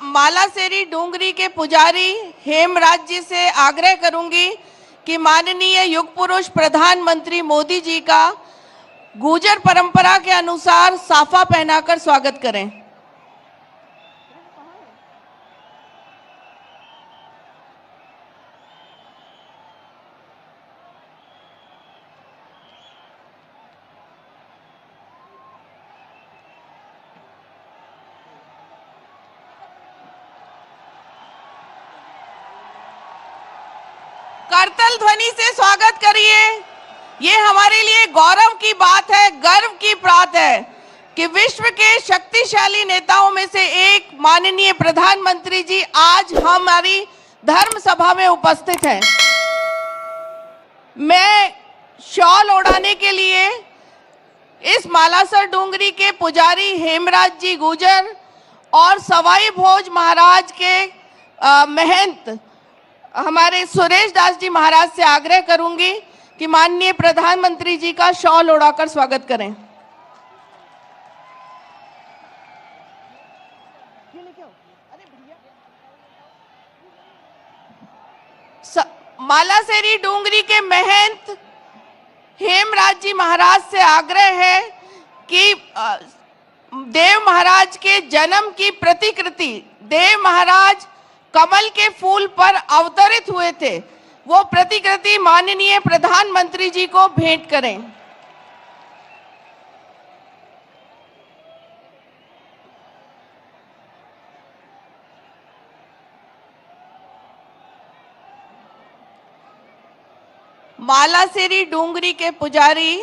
मालासेरी डूंगरी के पुजारी हेमराज जी से आग्रह करूंगी कि माननीय युग पुरुष प्रधानमंत्री मोदी जी का गुर्जर परंपरा के अनुसार साफा पहनाकर स्वागत करें। करतल ध्वनि से स्वागत करिए। ये हमारे लिए गौरव की बात है, गर्व की बात है कि विश्व के शक्तिशाली नेताओं में से एक माननीय प्रधानमंत्री जी आज हमारी धर्म सभा में उपस्थित हैं। मैं शॉल ओढ़ाने के लिए इस मालासर डूंगरी के पुजारी हेमराज जी गुर्जर और सवाई भोज महाराज के महंत हमारे सुरेश दास जी महाराज से आग्रह करूंगी कि माननीय प्रधानमंत्री जी का शॉल ओढ़ाकर स्वागत करें। मालासेरी डूंगरी के महंत हेमराज जी महाराज से आग्रह है कि देव महाराज के जन्म की प्रतिकृति, देव महाराज कमल के फूल पर अवतरित हुए थे, वो प्रतिकृति माननीय प्रधानमंत्री जी को भेंट करें। मालासेरी डूंगरी के पुजारी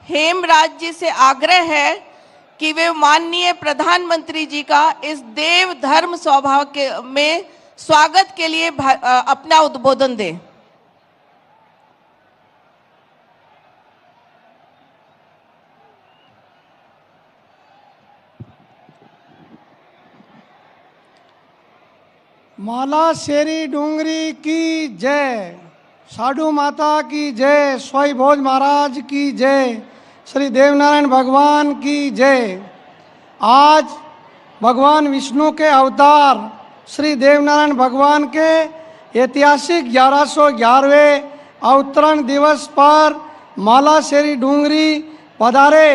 हेमराज जी से आग्रह है कि वे माननीय प्रधानमंत्री जी का इस देव धर्म स्वभाव के में स्वागत के लिए अपना उद्बोधन दें। मालासेरी डूंगरी की जय, साधु माता की जय, स्वाई भोज महाराज की जय, श्री देवनारायण भगवान की जय। आज भगवान विष्णु के अवतार श्री देवनारायण भगवान के ऐतिहासिक 1111वें अवतरण दिवस पर मालासेरी डूंगरी पधारे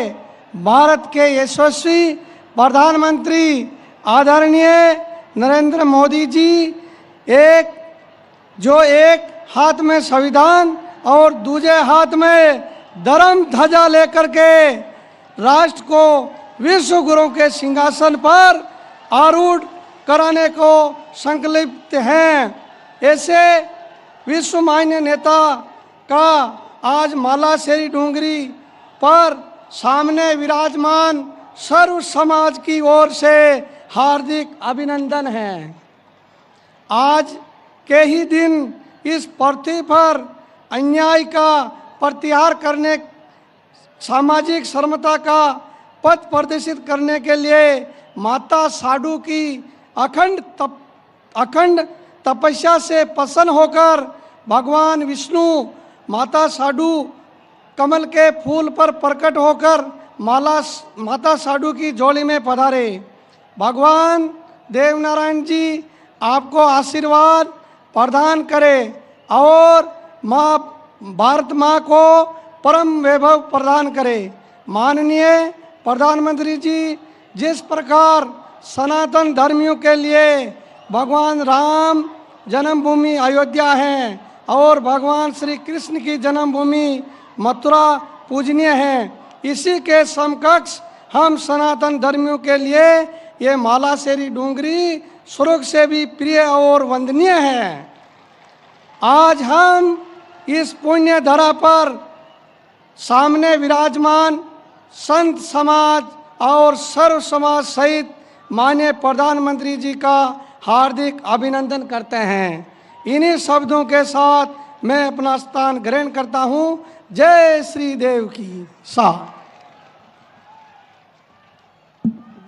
भारत के यशस्वी प्रधानमंत्री आदरणीय नरेंद्र मोदी जी जो एक हाथ में संविधान और दूसरे हाथ में धर्म ध्वजा लेकर के राष्ट्र को विश्व गुरु के सिंहासन पर आरूढ़ कराने को संकल्पित हैं। ऐसे विश्व मान्य नेता का आज मालासेरी डूंगरी पर सामने विराजमान सर्व समाज की ओर से हार्दिक अभिनंदन है। आज के ही दिन इस पृथ्वी पर अन्याय का प्रतिहार करने, सामाजिक समता का पथ प्रदर्शित करने के लिए माता साधु की अखंड तपस्या से प्रसन्न होकर भगवान विष्णु माता साधु कमल के फूल पर प्रकट होकर माता साधु की झोली में पधारे। भगवान देवनारायण जी आपको आशीर्वाद प्रदान करे और माँ भारत माँ को परम वैभव प्रदान करे। माननीय प्रधानमंत्री जी जिस प्रकार सनातन धर्मियों के लिए भगवान राम जन्मभूमि अयोध्या है और भगवान श्री कृष्ण की जन्मभूमि मथुरा पूजनीय है, इसी के समकक्ष हम सनातन धर्मियों के लिए ये मालासेरी डूंगरी स्वर्ग से भी प्रिय और वंदनीय है। आज हम इस पुण्य धरा पर सामने विराजमान संत समाज और सर्व समाज सहित माननीय प्रधानमंत्री जी का हार्दिक अभिनंदन करते हैं। इन्हीं शब्दों के साथ मैं अपना स्थान ग्रहण करता हूँ। जय श्री देव की सा।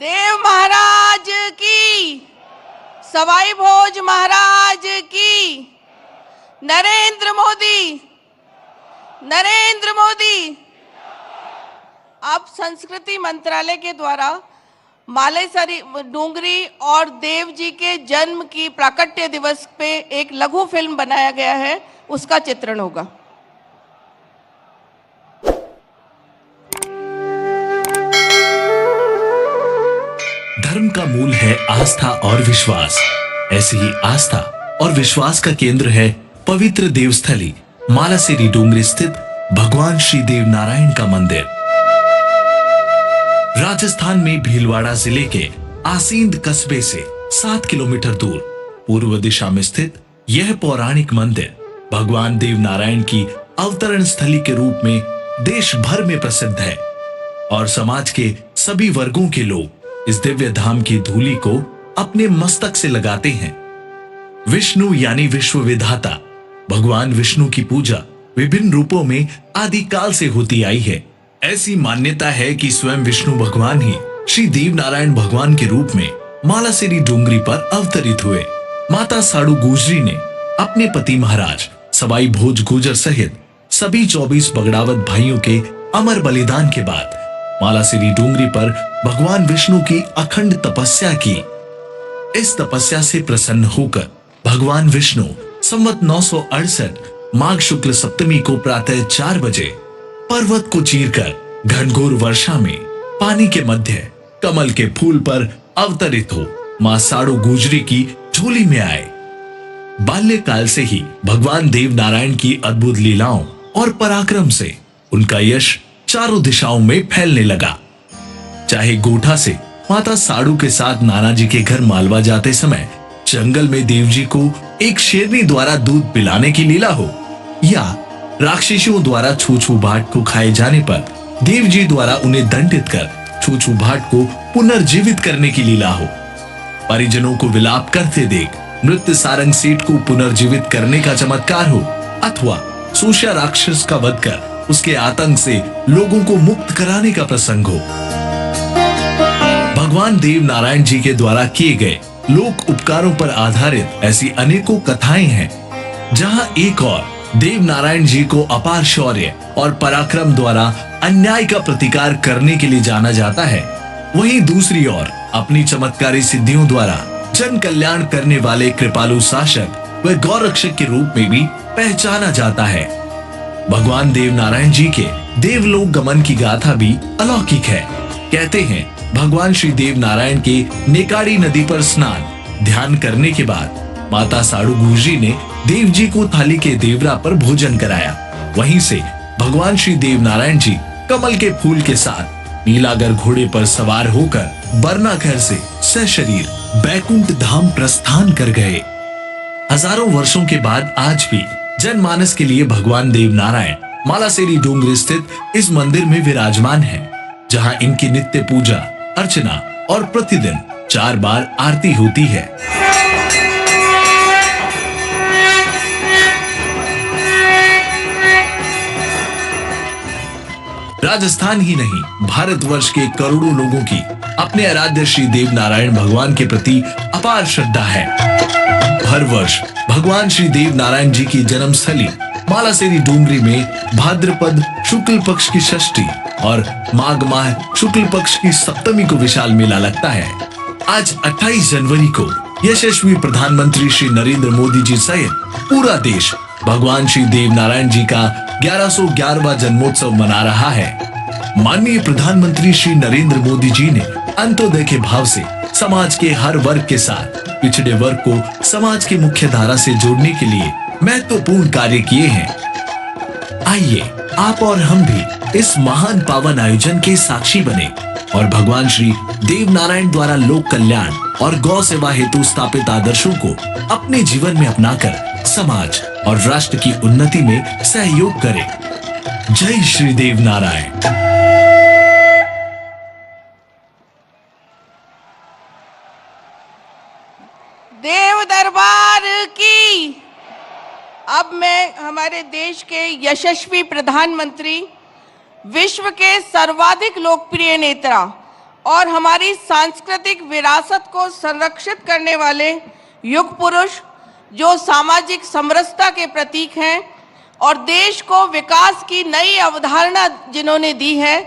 देव महाराज की, सवाई भोज महाराज की, नरेंद्र मोदी। अब संस्कृति मंत्रालय के द्वारा मालेसरी डूंगरी और देव जी के जन्म की प्राकट्य दिवस पे एक लघु फिल्म बनाया गया है, उसका चित्रण होगा। धर्म का मूल है आस्था और विश्वास। ऐसी ही आस्था और विश्वास का केंद्र है पवित्र देवस्थली मालासेरी डूंगरी स्थित भगवान श्री देव नारायण का मंदिर। राजस्थान में भीलवाड़ा जिले के आसींद कस्बे से 7 किलोमीटर दूर पूर्व दिशा में स्थित यह पौराणिक मंदिर भगवान देव नारायण की अवतरण स्थली के रूप में देश भर में प्रसिद्ध है और समाज के सभी वर्गों के लोग इस दिव्य धाम की धूलि को अपने मस्तक से लगाते हैं। विष्णु यानी विश्व विधाता भगवान विष्णु की पूजा विभिन्न रूपों में आदिकाल से होती आई है। ऐसी मान्यता है कि स्वयं विष्णु भगवान ही श्री देव नारायण भगवान के रूप में मालासेरी डूंगरी पर अवतरित हुए। माता साडू गुजरी ने अपने पति महाराज सवाई भोज गुजर सहित सभी 24 बगड़ावत भाइयों के अमर बलिदान के बाद मालासेरी डूंगरी पर भगवान विष्णु की अखंड तपस्या की। इस तपस्या से प्रसन्न होकर भगवान विष्णु संवत 968 माघ शुक्ल सप्तमी को प्रातः 4 बजे पर्वत को चीरकर घनघोर वर्षा में पानी के मध्य कमल के फूल पर अवतरित हो मां साडू गुजरी की झोली में आए। बाल्यकाल से ही भगवान देव नारायण की अद्भुत लीलाओं और पराक्रम से उनका यश चारों दिशाओं में फैलने लगा। चाहे गोठा से माता साडू के साथ नाना जी के घर मालवा जाते समय जंगल में देव जी को एक शेरनी द्वारा दूध पिलाने की लीला हो या राक्षसियों द्वारा छूछू भाट को खाए जाने पर देव जी द्वारा उन्हें दंडित कर छूछू भाट को पुनर्जीवित करने की लीला हो, परिजनों को विलाप करते देख मृत्यु सारंग सेठ को पुनर्जीवित करने का चमत्कार हो अथवा सूषा राक्षस का वध कर उसके आतंक से लोगों को मुक्त कराने का प्रसंग हो। भगवान देव नारायण जी के द्वारा किए गए लोक उपकारों पर आधारित ऐसी अनेकों कथाएं हैं, जहां एक और देव नारायण जी को अपार शौर्य और पराक्रम द्वारा अन्याय का प्रतिकार करने के लिए जाना जाता है, वहीं दूसरी ओर अपनी चमत्कारी सिद्धियों द्वारा जन कल्याण करने वाले कृपालु शासक व गौरक्षक के रूप में भी पहचाना जाता है। भगवान देव नारायण जी के देवलोक गमन की गाथा भी अलौकिक है। कहते हैं भगवान श्री देव नारायण के नेकाड़ी नदी पर स्नान ध्यान करने के बाद माता साडू गुजरी ने देव जी को थाली के देवरा पर भोजन कराया। वहीं से भगवान श्री देव नारायण जी कमल के फूल के साथ नीलागर घोड़े पर सवार होकर बरनाघर से सशरीर बैकुंठ धाम प्रस्थान कर गए। हजारों वर्षों के बाद आज भी जनमानस के लिए भगवान देव नारायण मालासेरी डूंगरी स्थित इस मंदिर में विराजमान हैं, जहां इनकी नित्य पूजा अर्चना और प्रतिदिन 4 बार आरती होती है। राजस्थान ही नहीं भारतवर्ष के करोड़ों लोगों की अपने आराध्य श्री देव नारायण भगवान के प्रति अपार श्रद्धा है। हर वर्ष भगवान श्री देव नारायण जी की जन्मस्थली मालासेरी डूंगरी में भाद्रपद शुक्ल पक्ष की षष्ठी और माघ माह शुक्ल पक्ष की सप्तमी को विशाल मेला लगता है। आज 28 जनवरी को यशस्वी प्रधानमंत्री श्री नरेंद्र मोदी जी सहित पूरा देश भगवान श्री देव नारायण जी का 1111वां जन्मोत्सव मना रहा है। माननीय प्रधानमंत्री श्री नरेंद्र मोदी जी ने अंत्योदय के भाव से समाज के हर वर्ग के साथ पिछड़े वर्ग को समाज की मुख्य धारा से जोड़ने के लिए महत्वपूर्ण कार्य किए हैं। आइए आप और हम भी इस महान पावन आयोजन के साक्षी बने और भगवान श्री देव नारायण द्वारा लोक कल्याण और गौ सेवा हेतु स्थापित आदर्शों को अपने जीवन में अपनाकर समाज और राष्ट्र की उन्नति में सहयोग करें। जय श्री देव नारायण। देव दरबार की। अब मैं हमारे देश के यशस्वी प्रधानमंत्री, विश्व के सर्वाधिक लोकप्रिय नेता और हमारी सांस्कृतिक विरासत को संरक्षित करने वाले युग पुरुष, जो सामाजिक समरसता के प्रतीक हैं और देश को विकास की नई अवधारणा जिन्होंने दी है,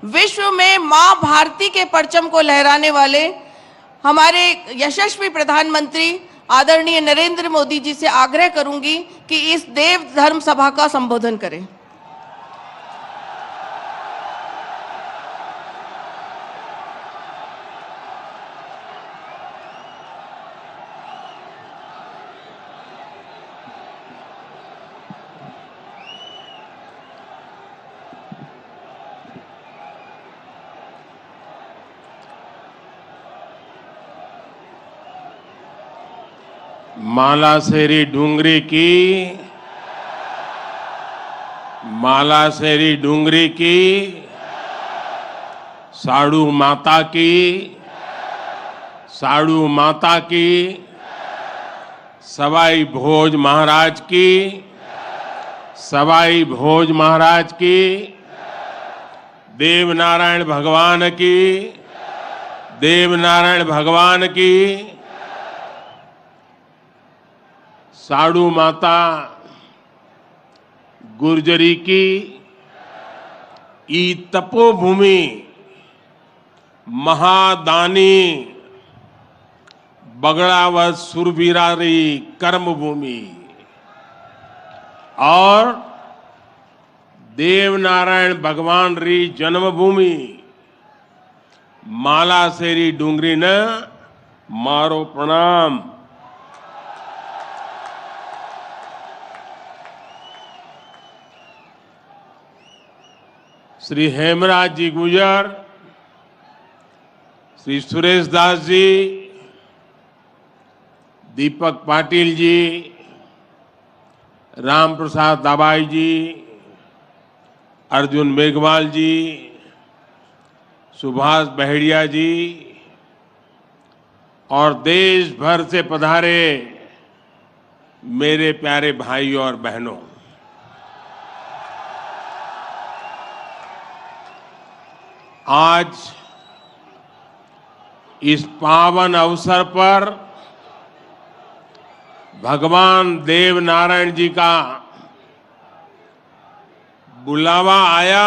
विश्व में मां भारती के परचम को लहराने वाले हमारे यशस्वी प्रधानमंत्री आदरणीय नरेंद्र मोदी जी से आग्रह करूंगी कि इस देव धर्म सभा का संबोधन करें। मालासेरी डूंगरी की साड़ू माता की सवाई भोज महाराज की देवनारायण भगवान की साड़ू माता गुर्जरी की ई तपोभूमि महादानी बगड़ावत सुरवीरारी कर्मभूमि और देवनारायण भगवान री जन्मभूमि मालासेरी डूंगरी ने मारो प्रणाम। श्री हेमराज जी गुजर, श्री सुरेश दास जी, दीपक पाटिल जी, राम प्रसाद दाबाई जी, अर्जुन मेघवाल जी, सुभाष बहेड़िया जी और देश भर से पधारे मेरे प्यारे भाई और बहनों, आज इस पावन अवसर पर भगवान देव नारायण जी का बुलावा आया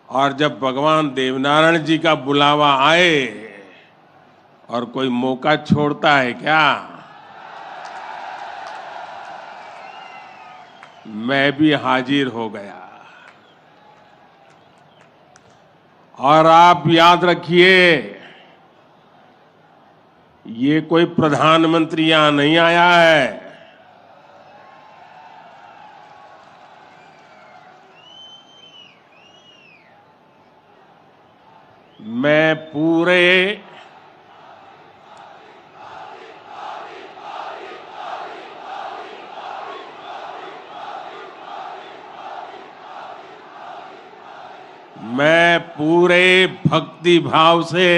और जब भगवान देवनारायण जी का बुलावा आए और कोई मौका छोड़ता है क्या? मैं भी हाजिर हो गया। और आप याद रखिए, ये कोई प्रधानमंत्री यहां नहीं आया है। मैं पूरे भक्ति भाव से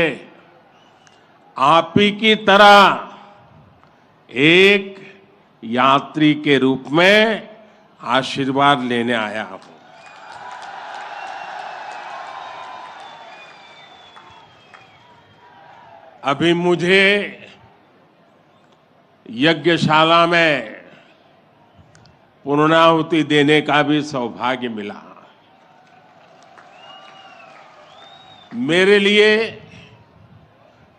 आप ही की तरह एक यात्री के रूप में आशीर्वाद लेने आया हूं। अभी मुझे यज्ञशाला में पूर्णाहुति देने का भी सौभाग्य मिला। मेरे लिए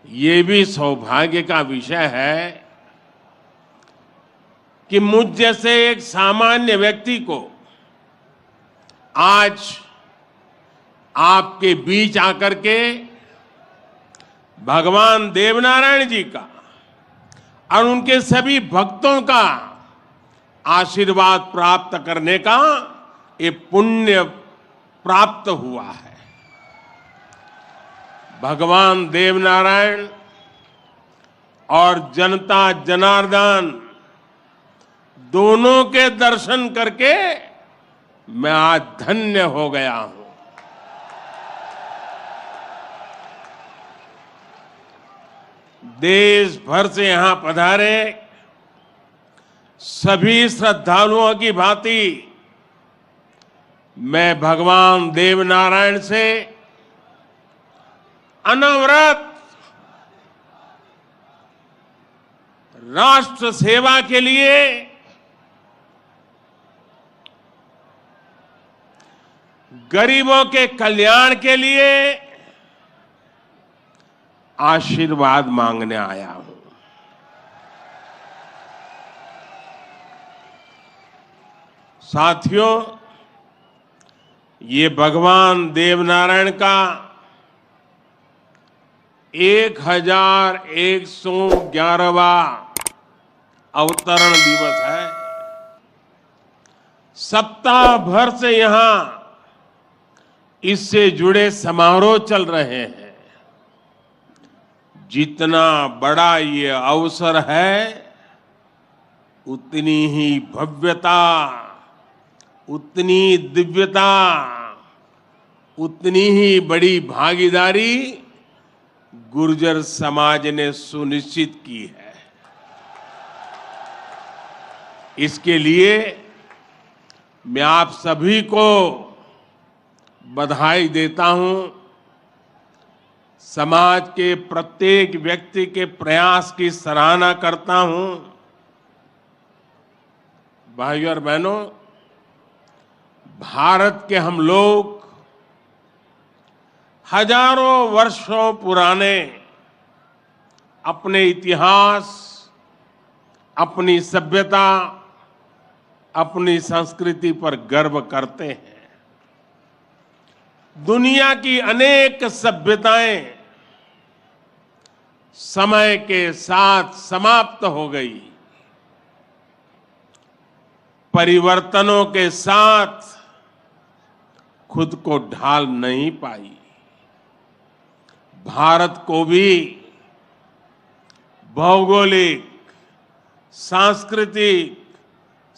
ये भी सौभाग्य का विषय है कि मुझ जैसे एक सामान्य व्यक्ति को आज आपके बीच आकर के भगवान देवनारायण जी का और उनके सभी भक्तों का आशीर्वाद प्राप्त करने का ये पुण्य प्राप्त हुआ है। भगवान देवनारायण और जनता जनार्दन दोनों के दर्शन करके मैं आज धन्य हो गया हूं। देश भर से यहां पधारे सभी श्रद्धालुओं की भांति मैं भगवान देवनारायण से अनवरत राष्ट्र सेवा के लिए गरीबों के कल्याण के लिए आशीर्वाद मांगने आया हूं। साथियों, ये भगवान देवनारायण का 1111वां अवतरण दिवस है। सप्ताह भर से यहां इससे जुड़े समारोह चल रहे हैं। जितना बड़ा ये अवसर है, उतनी ही भव्यता, उतनी दिव्यता, उतनी ही बड़ी भागीदारी गुर्जर समाज ने सुनिश्चित की है। इसके लिए मैं आप सभी को बधाई देता हूं। समाज के प्रत्येक व्यक्ति के प्रयास की सराहना करता हूं। भाइयों और बहनों, भारत के हम लोग हजारों वर्षों पुराने अपने इतिहास, अपनी सभ्यता, अपनी संस्कृति पर गर्व करते हैं। दुनिया की अनेक सभ्यताएं समय के साथ समाप्त हो गई, परिवर्तनों के साथ खुद को ढाल नहीं पाई। भारत को भी भौगोलिक, सांस्कृतिक,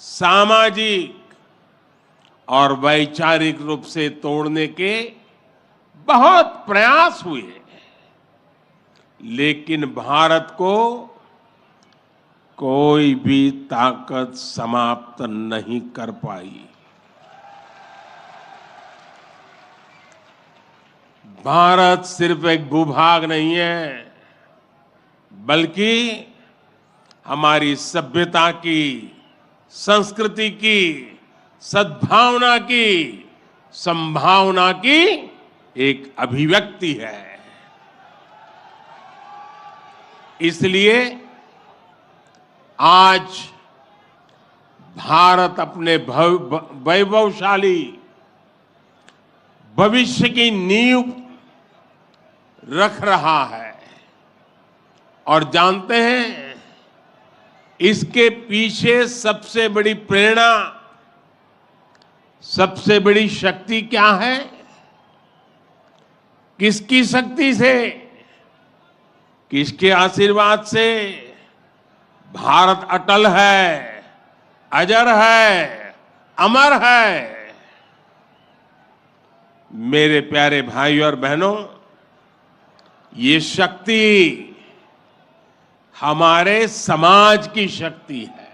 सामाजिक और वैचारिक रूप से तोड़ने के बहुत प्रयास हुए, लेकिन भारत को कोई भी ताकत समाप्त नहीं कर पाई। भारत सिर्फ एक भूभाग नहीं है, बल्कि हमारी सभ्यता की, संस्कृति की, सद्भावना की, संभावना की एक अभिव्यक्ति है। इसलिए आज भारत अपने वैभवशाली भविष्य की नींव रख रहा है। और जानते हैं, इसके पीछे सबसे बड़ी प्रेरणा, सबसे बड़ी शक्ति क्या है? किसकी शक्ति से, किसके आशीर्वाद से? भारत अटल है, अजर है, अमर है। मेरे प्यारे भाइयों और बहनों, ये शक्ति हमारे समाज की शक्ति है।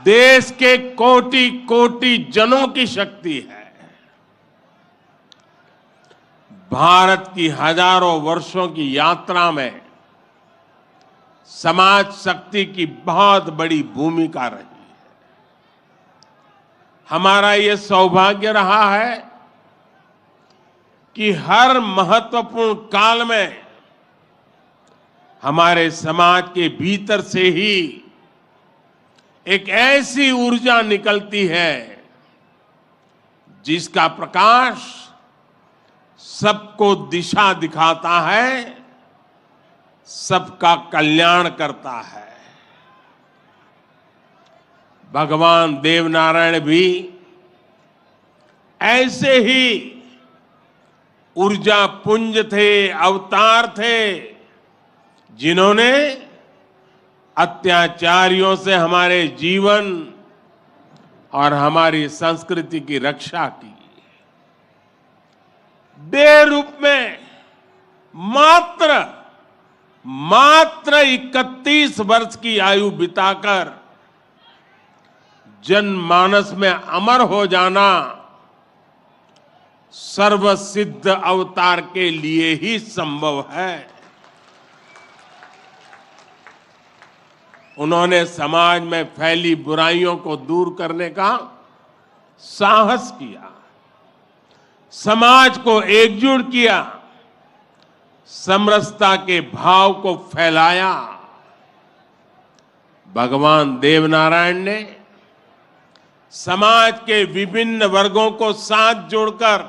देश के कोटि कोटि जनों की शक्ति है। भारत की हजारों वर्षों की यात्रा में समाज शक्ति की बहुत बड़ी भूमिका रही है। हमारा ये सौभाग्य रहा है कि हर महत्वपूर्ण काल में हमारे समाज के भीतर से ही एक ऐसी ऊर्जा निकलती है जिसका प्रकाश सबको दिशा दिखाता है, सबका कल्याण करता है। भगवान देवनारायण भी ऐसे ही ऊर्जा पुंज थे, अवतार थे, जिन्होंने अत्याचारियों से हमारे जीवन और हमारी संस्कृति की रक्षा की। देह रूप में मात्र 31 वर्ष की आयु बिताकर जनमानस में अमर हो जाना सर्वसिद्ध अवतार के लिए ही संभव है। उन्होंने समाज में फैली बुराइयों को दूर करने का साहस किया, समाज को एकजुट किया, समरसता के भाव को फैलाया। भगवान देवनारायण ने समाज के विभिन्न वर्गों को साथ जोड़कर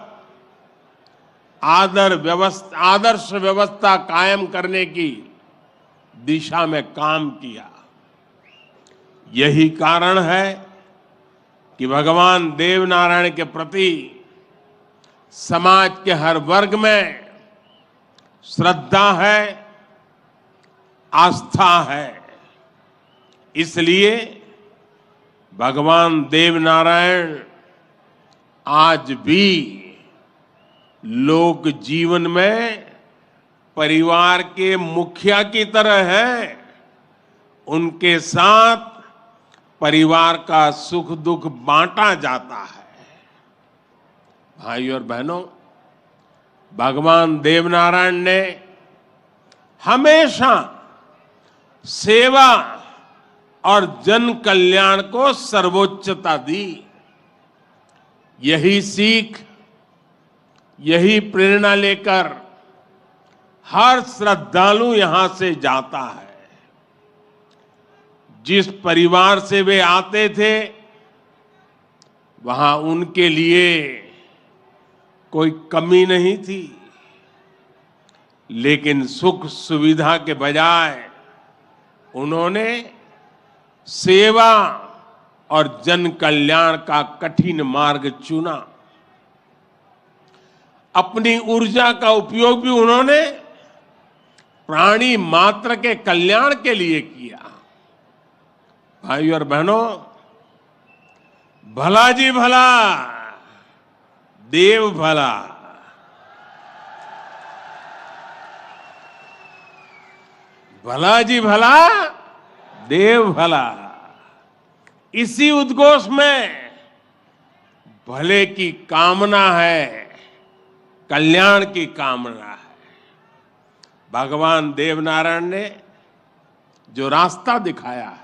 आदर्श व्यवस्था कायम करने की दिशा में काम किया। यही कारण है कि भगवान देवनारायण के प्रति समाज के हर वर्ग में श्रद्धा है, आस्था है। इसलिए भगवान देवनारायण आज भी लोक जीवन में परिवार के मुखिया की तरह हैं। उनके साथ परिवार का सुख दुख बांटा जाता है। भाई और बहनों, भगवान देवनारायण ने हमेशा सेवा और जन कल्याण को सर्वोच्चता दी। यही सीख, यही प्रेरणा लेकर हर श्रद्धालु यहां से जाता है। जिस परिवार से वे आते थे, वहां उनके लिए कोई कमी नहीं थी, लेकिन सुख सुविधा के बजाय उन्होंने सेवा और जन कल्याण का कठिन मार्ग चुना। अपनी ऊर्जा का उपयोग भी उन्होंने प्राणी मात्र के कल्याण के लिए किया। भाई और बहनों, भला जी भला, देव भला। भला जी भला, देव भला। इसी उद्घोष में भले की कामना है, कल्याण की कामना है। भगवान देवनारायण ने जो रास्ता दिखाया है,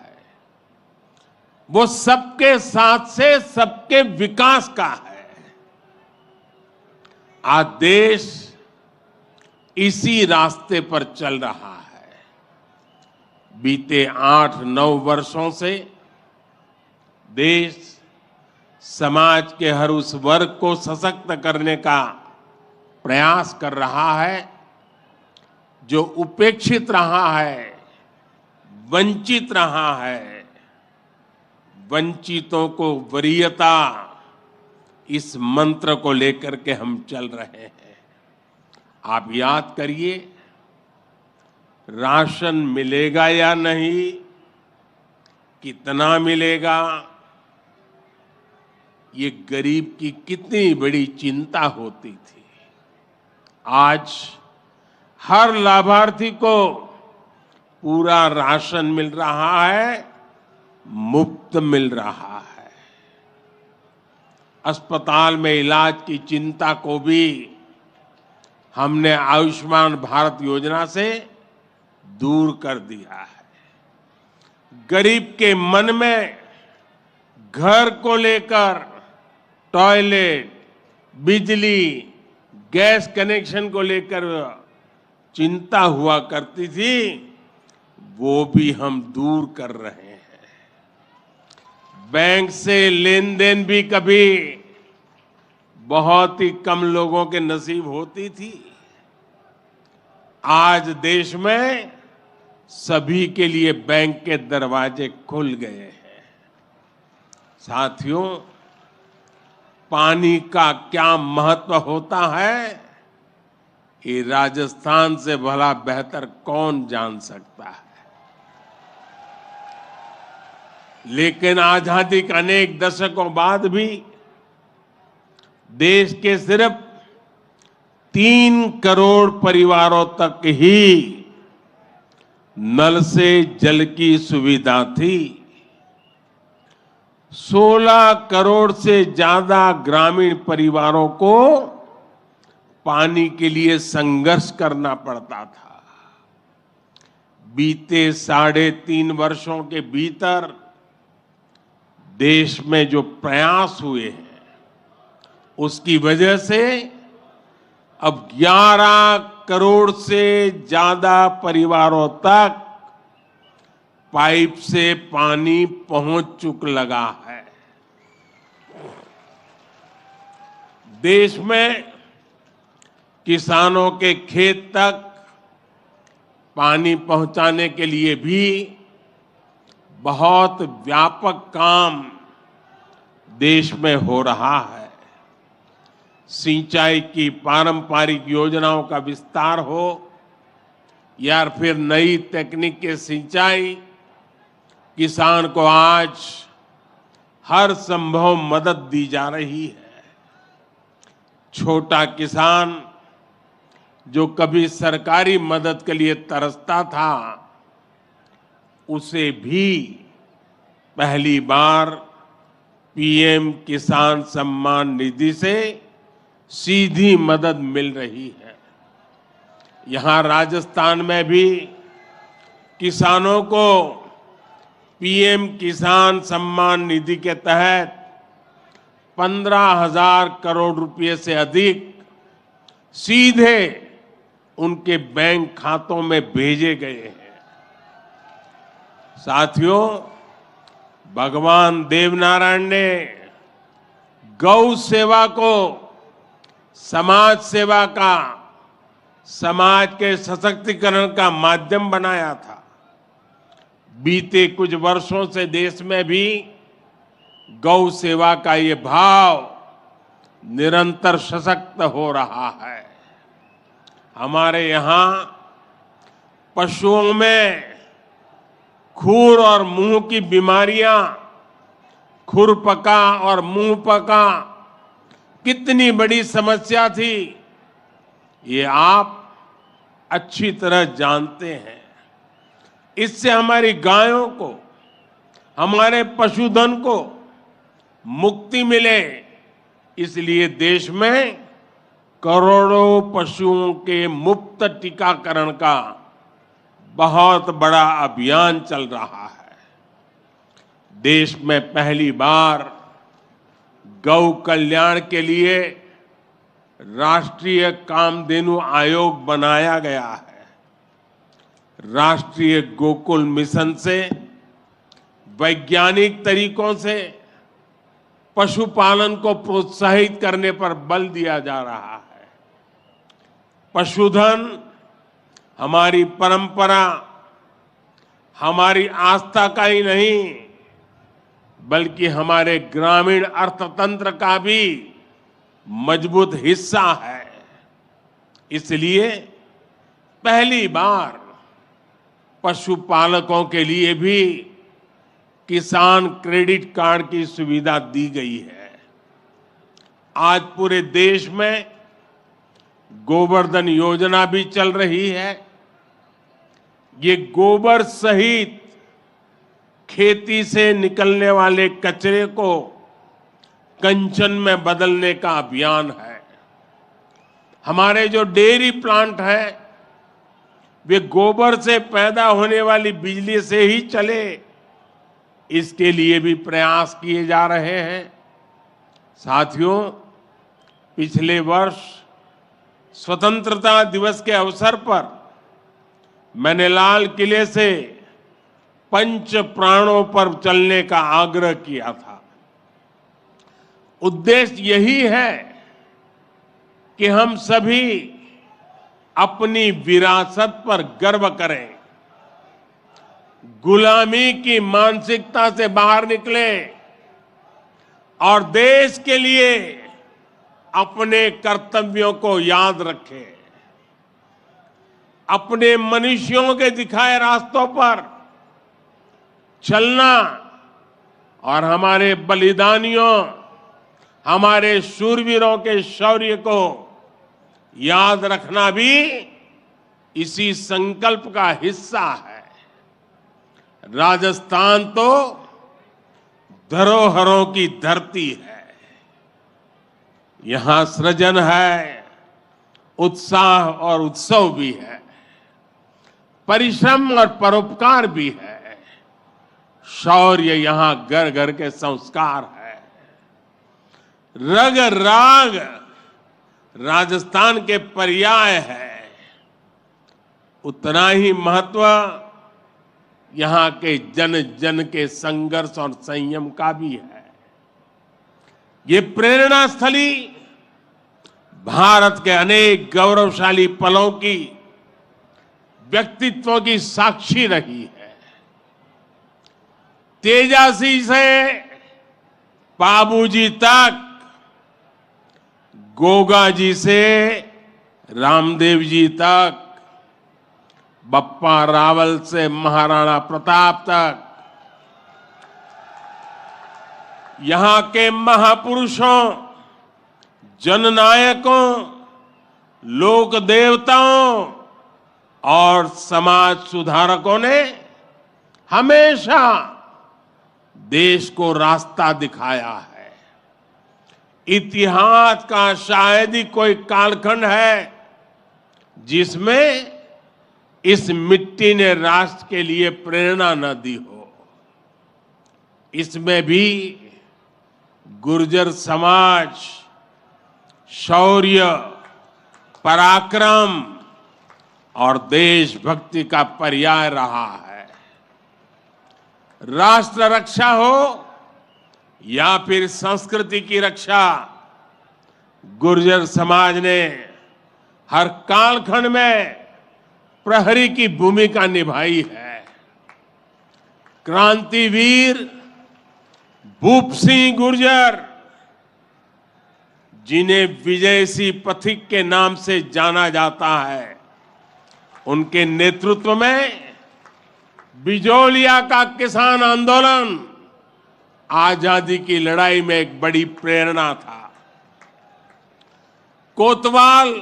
वो सबके साथ से सबके विकास का है। आज देश इसी रास्ते पर चल रहा है। बीते 8-9 वर्षों से देश समाज के हर उस वर्ग को सशक्त करने का प्रयास कर रहा है जो उपेक्षित रहा है, वंचित रहा है। वंचितों को वरीयता, इस मंत्र को लेकर के हम चल रहे हैं। आप याद करिए, राशन मिलेगा या नहीं, कितना मिलेगा, ये गरीब की कितनी बड़ी चिंता होती थी। आज हर लाभार्थी को पूरा राशन मिल रहा है, मुफ्त मिल रहा है। अस्पताल में इलाज की चिंता को भी हमने आयुष्मान भारत योजना से दूर कर दिया है। गरीब के मन में घर को लेकर टॉयलेट, बिजली, गैस कनेक्शन को लेकर चिंता हुआ करती थी, वो भी हम दूर कर रहे हैं। बैंक से लेन देन भी कभी बहुत ही कम लोगों के नसीब होती थी। आज देश में सभी के लिए बैंक के दरवाजे खुल गए हैं। साथियों, पानी का क्या महत्व होता है, ये राजस्थान से भला बेहतर कौन जान सकता है। लेकिन आजादी के अनेक दशकों बाद भी देश के सिर्फ 3 करोड़ परिवारों तक ही नल से जल की सुविधा थी। 16 करोड़ से ज्यादा ग्रामीण परिवारों को पानी के लिए संघर्ष करना पड़ता था। बीते 3.5 वर्षों के भीतर देश में जो प्रयास हुए हैं, उसकी वजह से अब 11 करोड़ से ज्यादा परिवारों तक पाइप से पानी पहुंच चुक लगा है। देश में किसानों के खेत तक पानी पहुंचाने के लिए भी बहुत व्यापक काम देश में हो रहा है। सिंचाई की पारंपरिक योजनाओं का विस्तार हो या फिर नई तकनीक के सिंचाई, किसान को आज हर संभव मदद दी जा रही है। छोटा किसान जो कभी सरकारी मदद के लिए तरसता था, उसे भी पहली बार पीएम किसान सम्मान निधि से सीधी मदद मिल रही है। यहां राजस्थान में भी किसानों को पीएम किसान सम्मान निधि के तहत 15,000 करोड़ रुपए से अधिक सीधे उनके बैंक खातों में भेजे गए हैं। साथियों, भगवान देवनारायण ने गौ सेवा को समाज सेवा का, समाज के सशक्तिकरण का माध्यम बनाया था। बीते कुछ वर्षों से देश में भी गौ सेवा का ये भाव निरंतर सशक्त हो रहा है। हमारे यहाँ पशुओं में खुर और मुंह की बीमारियां, खुरपका और मुंहपका कितनी बड़ी समस्या थी, ये आप अच्छी तरह जानते हैं। इससे हमारी गायों को, हमारे पशुधन को मुक्ति मिले, इसलिए देश में करोड़ों पशुओं के मुफ्त टीकाकरण का बहुत बड़ा अभियान चल रहा है। देश में पहली बार गौ कल्याण के लिए राष्ट्रीय कामधेनु आयोग बनाया गया है। राष्ट्रीय गोकुल मिशन से वैज्ञानिक तरीकों से पशुपालन को प्रोत्साहित करने पर बल दिया जा रहा है। पशुधन हमारी परंपरा, हमारी आस्था का ही नहीं, बल्कि हमारे ग्रामीण अर्थतंत्र का भी मजबूत हिस्सा है। इसलिए पहली बार पशुपालकों के लिए भी किसान क्रेडिट कार्ड की सुविधा दी गई है। आज पूरे देश में गोवर्धन योजना भी चल रही है। ये गोबर सहित खेती से निकलने वाले कचरे को कंचन में बदलने का अभियान है। हमारे जो डेयरी प्लांट है, वे गोबर से पैदा होने वाली बिजली से ही चले, इसके लिए भी प्रयास किए जा रहे हैं। साथियों, पिछले वर्ष स्वतंत्रता दिवस के अवसर पर मैंने लाल किले से पंच प्राणों पर चलने का आग्रह किया था। उद्देश्य यही है कि हम सभी अपनी विरासत पर गर्व करें, गुलामी की मानसिकता से बाहर निकले और देश के लिए अपने कर्तव्यों को याद रखें। अपने मनुष्यों के दिखाए रास्तों पर चलना और हमारे बलिदानियों, हमारे शूरवीरों के शौर्य को याद रखना भी इसी संकल्प का हिस्सा है। राजस्थान तो धरोहरों की धरती है। यहां सृजन है, उत्साह और उत्सव भी है, परिश्रम और परोपकार भी है। शौर्य यहां घर घर के संस्कार है। रग राग राजस्थान के पर्याय है, उतना ही महत्व यहां के जन जन के संघर्ष और संयम का भी है। ये प्रेरणा स्थली भारत के अनेक गौरवशाली पलों की, व्यक्तित्वों की साक्षी रही है। तेजासी से बाबूजी तक, गोगा जी से रामदेव जी तक, बप्पा रावल से महाराणा प्रताप तक, यहां के महापुरुषों, जननायकों, लोक देवताओं और समाज सुधारकों ने हमेशा देश को रास्ता दिखाया है। इतिहास का शायद ही कोई कालखंड है जिसमें इस मिट्टी ने राष्ट्र के लिए प्रेरणा न दी हो। इसमें भी गुर्जर समाज शौर्य, पराक्रम और देशभक्ति का पर्याय रहा है। राष्ट्र रक्षा हो या फिर संस्कृति की रक्षा, गुर्जर समाज ने हर कालखंड में प्रहरी की भूमिका निभाई है। क्रांतिवीर भूप सिंह गुर्जर, जिन्हें विजय सिंह पथिक के नाम से जाना जाता है, उनके नेतृत्व में बिजोलिया का किसान आंदोलन आजादी की लड़ाई में एक बड़ी प्रेरणा था। कोतवाल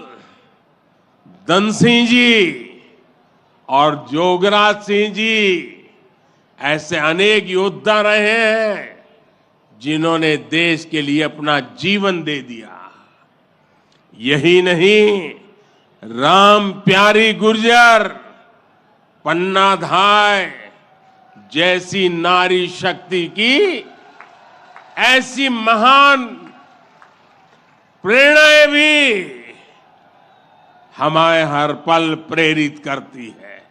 धन सिंह जी और जोगराज सिंह जी ऐसे अनेक योद्धा रहे हैं जिन्होंने देश के लिए अपना जीवन दे दिया। यही नहीं, राम प्यारी गुर्जर, पन्ना धाय जैसी नारी शक्ति की ऐसी महान प्रेरणाएं भी हमें हर पल प्रेरित करती है।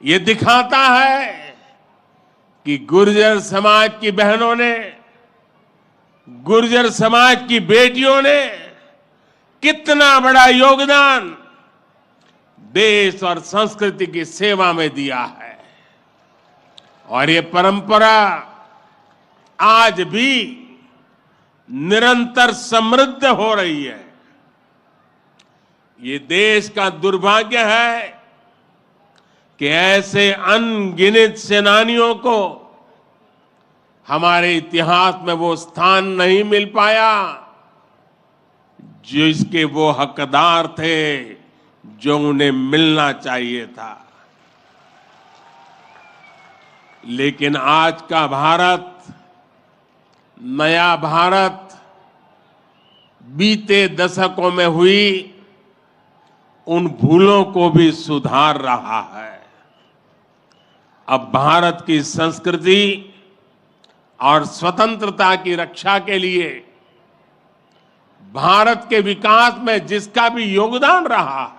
ये दिखाता है कि गुर्जर समाज की बहनों ने, गुर्जर समाज की बेटियों ने कितना बड़ा योगदान देश और संस्कृति की सेवा में दिया है। और ये परंपरा आज भी निरंतर समृद्ध हो रही है। ये देश का दुर्भाग्य है कि ऐसे अनगिनत सेनानियों को हमारे इतिहास में वो स्थान नहीं मिल पाया जिसके वो हकदार थे, जो उन्हें मिलना चाहिए था। लेकिन आज का भारत, नया भारत, बीते दशकों में हुई उन भूलों को भी सुधार रहा है। अब भारत की संस्कृति और स्वतंत्रता की रक्षा के लिए भारत के विकास में जिसका भी योगदान रहा है,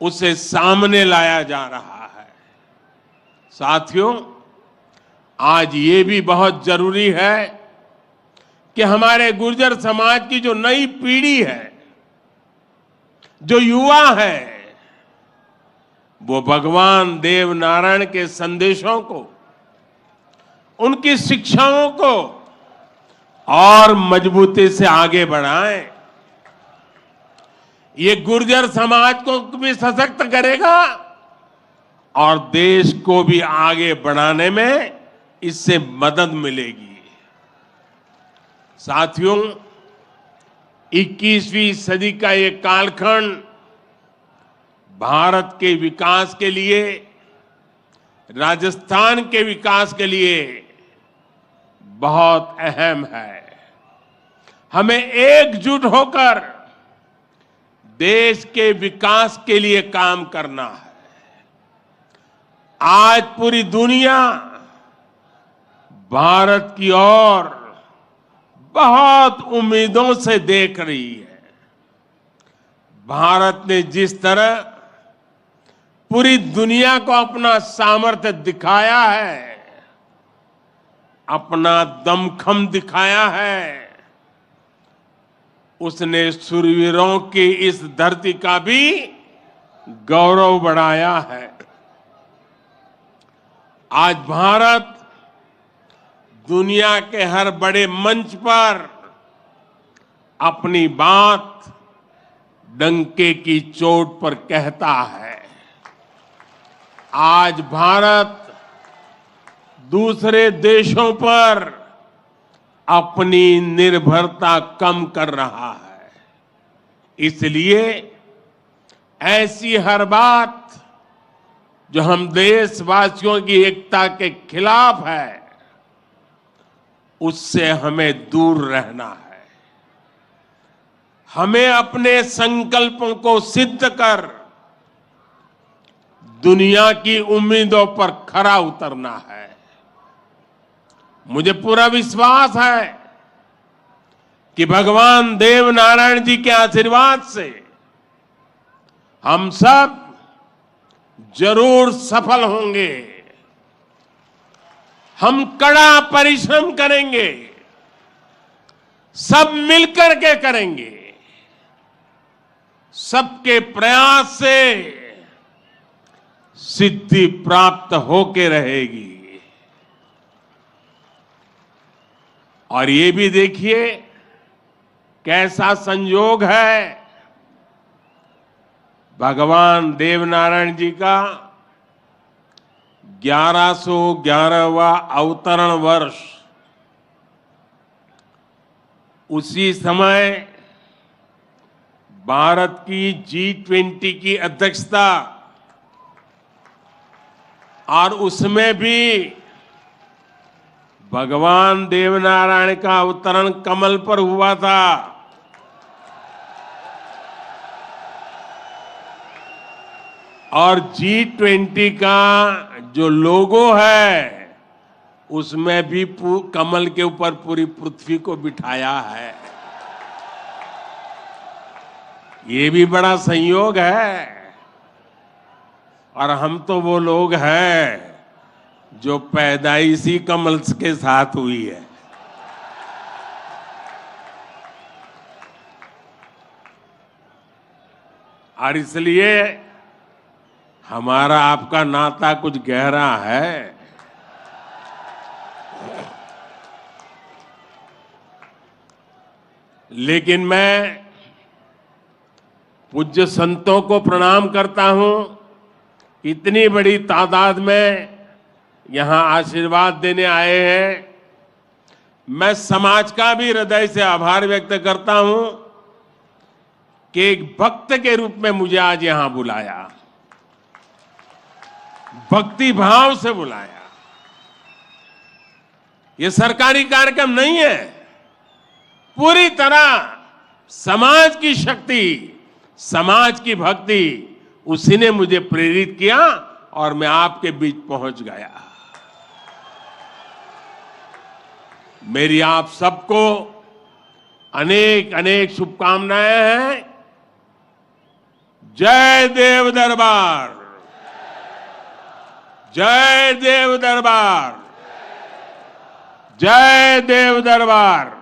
उसे सामने लाया जा रहा है। साथियों, आज ये भी बहुत जरूरी है कि हमारे गुर्जर समाज की जो नई पीढ़ी है, जो युवा है, वो भगवान देव नारायण के संदेशों को, उनकी शिक्षाओं को और मजबूती से आगे बढ़ाएं। ये गुर्जर समाज को भी सशक्त करेगा और देश को भी आगे बढ़ाने में इससे मदद मिलेगी। साथियों, 21वीं सदी का ये कालखंड भारत के विकास के लिए, राजस्थान के विकास के लिए बहुत अहम है। हमें एकजुट होकर देश के विकास के लिए काम करना है। आज पूरी दुनिया भारत की ओर बहुत उम्मीदों से देख रही है। भारत ने जिस तरह पूरी दुनिया को अपना सामर्थ्य दिखाया है, अपना दमखम दिखाया है, उसने शूरवीरों की इस धरती का भी गौरव बढ़ाया है। आज भारत दुनिया के हर बड़े मंच पर अपनी बात डंके की चोट पर कहता है। आज भारत दूसरे देशों पर अपनी निर्भरता कम कर रहा है। इसलिए ऐसी हर बात जो हम देशवासियों की एकता के खिलाफ है, उससे हमें दूर रहना है। हमें अपने संकल्पों को सिद्ध कर दुनिया की उम्मीदों पर खरा उतरना है। मुझे पूरा विश्वास है कि भगवान देव नारायण जी के आशीर्वाद से हम सब जरूर सफल होंगे। हम कड़ा परिश्रम करेंगे, सब मिलकर के करेंगे। सबके प्रयास से सिद्धि प्राप्त होके रहेगी। और ये भी देखिए कैसा संयोग है, भगवान देवनारायण जी का 1111वां अवतरण वर्ष। उसी समय भारत की G20 की अध्यक्षता, और उसमें भी भगवान देवनारायण का अवतरण कमल पर हुआ था। और G20 का जो लोगो है, उसमें भी कमल के ऊपर पूरी पृथ्वी को बिठाया है। ये भी बड़ा संयोग है। और हम तो वो लोग हैं जो पैदाइशी कमल के साथ हुई है। और इसलिए हमारा आपका नाता कुछ गहरा है। लेकिन मैं पूज्य संतों को प्रणाम करता हूं। इतनी बड़ी तादाद में यहां आशीर्वाद देने आए हैं। मैं समाज का भी हृदय से आभार व्यक्त करता हूं कि एक भक्त के रूप में मुझे आज यहां बुलाया, भक्ति भाव से बुलाया। ये सरकारी कार्यक्रम नहीं है, पूरी तरह समाज की शक्ति, समाज की भक्ति, उसी ने मुझे प्रेरित किया और मैं आपके बीच पहुंच गया। मेरी आप सबको अनेक अनेक शुभकामनाएं हैं। जय देव दरबार, जय देव दरबार, जय देव दरबार।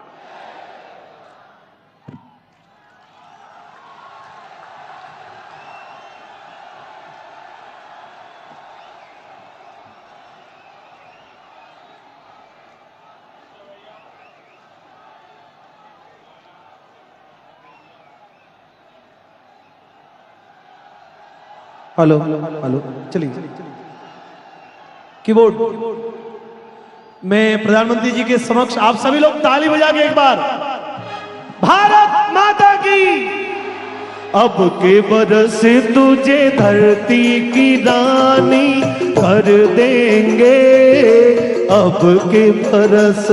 हेलो हेलो, चलिए कीबोर्ड। मैं प्रधानमंत्री जी के समक्ष आप सभी लोग ताली बजा के एक बार भारत माता की। अब के बरस तुझे धरती की रानी कर देंगे, अब के बरस